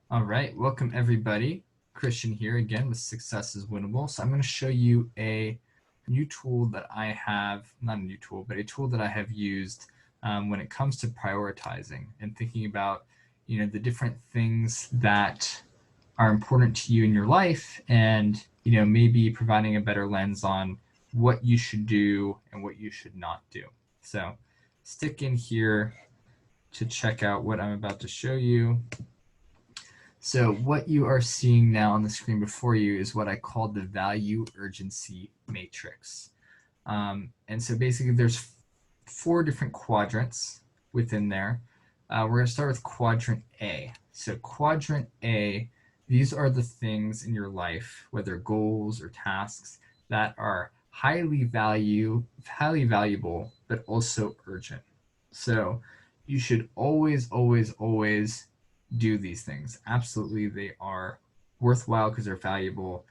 All right, welcome everybody. Christian here again with Success is Winnable. So I'm going to show you a new tool that I have, not a new tool, but a tool that I have used when it comes to prioritizing and thinking about, the different things that are important to you in your life and, maybe providing a better lens on what you should do and what you should not do. So stick in here to check out what I'm about to show you. So what you are seeing now on the screen before you is what I call the value urgency matrix. And so basically there's four different quadrants within there. We're going to start with quadrant A. So quadrant A, these are the things in your life, whether goals or tasks, that are highly valuable, but also urgent. So you should always do these things. Absolutely, they are worthwhile because they're valuable.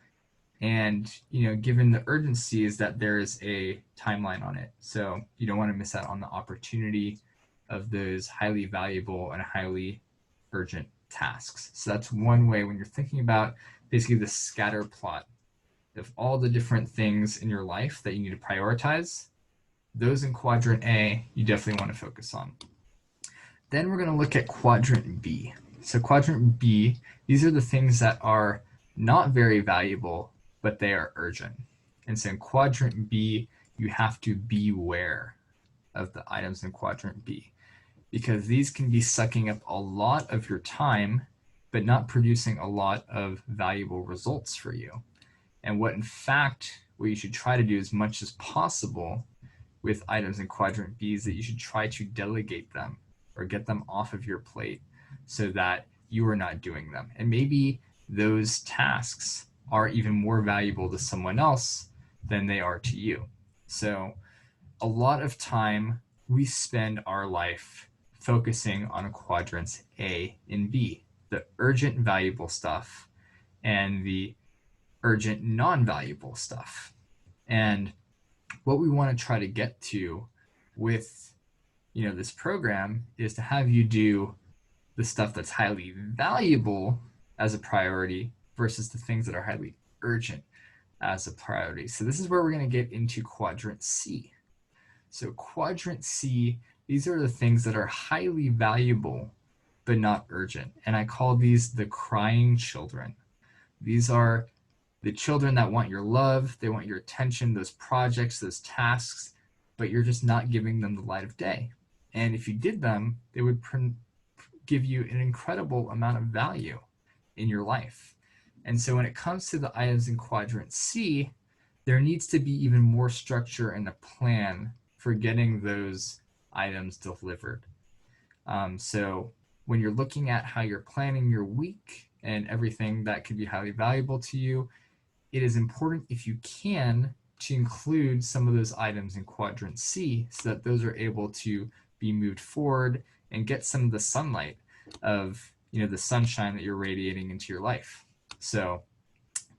And given the urgency is that there is a timeline on it, so you don't want to miss out on the opportunity of those highly valuable and highly urgent tasks. So that's one way when you're thinking about basically the scatter plot of all the different things in your life that you need to prioritize. Those in quadrant A, you definitely want to focus on. Then we're going to look at quadrant B. So quadrant B, these are the things that are not very valuable, but they are urgent. And so in quadrant B, you have to beware of the items in quadrant B because these can be sucking up a lot of your time, but not producing a lot of valuable results for you. And what you should try to do as much as possible with items in quadrant B is that you should try to delegate them or get them off of your plate so that you are not doing them. And maybe those tasks are even more valuable to someone else than they are to you. So a lot of time we spend our life focusing on quadrants A and B, the urgent valuable stuff and the urgent non-valuable stuff. And what we want to try to get to with this program is to have you do the stuff that's highly valuable as a priority versus the things that are highly urgent as a priority. So this is where we're going to get into quadrant C. So quadrant C, these are the things that are highly valuable but not urgent, and I call these the crying children. These are the children that want your love, they want your attention, those projects, those tasks, but you're just not giving them the light of day. And if you did them, they would give you an incredible amount of value in your life. And so when it comes to the items in quadrant C, there needs to be even more structure and a plan for getting those items delivered. So when you're looking at how you're planning your week and everything that could be highly valuable to you, it is important, if you can, to include some of those items in quadrant C so that those are able to be moved forward and get some of the sunlight of the sunshine that you're radiating into your life. So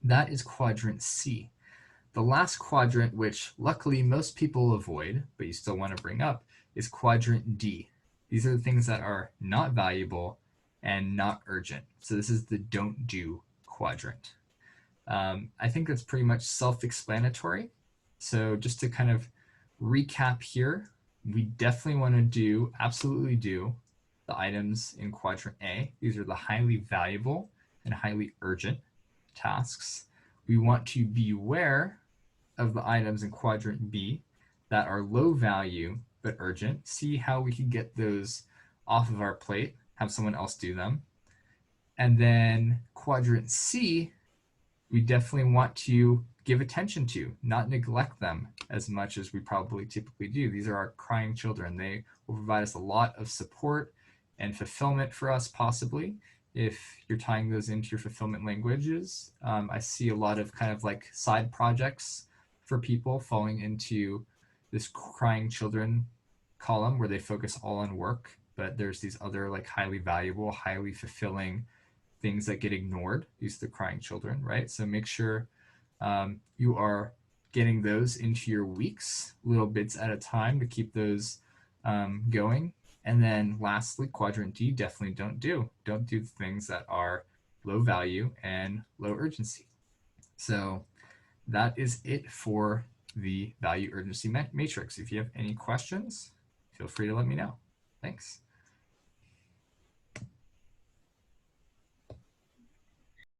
that is quadrant C. The last quadrant, which luckily most people avoid, but you still want to bring up, is quadrant D. These are the things that are not valuable and not urgent. So this is the don't do quadrant. I think that's pretty much self-explanatory. So just to kind of recap here, we definitely want to absolutely do the items in quadrant A. These are the highly valuable and highly urgent tasks. We want to beware of the items in quadrant B that are low value but urgent. See how we can get those off of our plate, have someone else do them. And then quadrant C, we definitely want to give attention to, not neglect them as much as we probably typically do. These are our crying children. They will provide us a lot of support and fulfillment for us, possibly, if you're tying those into your fulfillment languages. I see a lot of kind of like side projects for people falling into this crying children column where they focus all on work, but there's these other like highly valuable, highly fulfilling things that get ignored. These are the crying children, right? So make sure you are getting those into your weeks, little bits at a time to keep those going. And then lastly, quadrant D, definitely don't do. Don't do things that are low value and low urgency. So that is it for the value urgency matrix. If you have any questions, feel free to let me know. Thanks.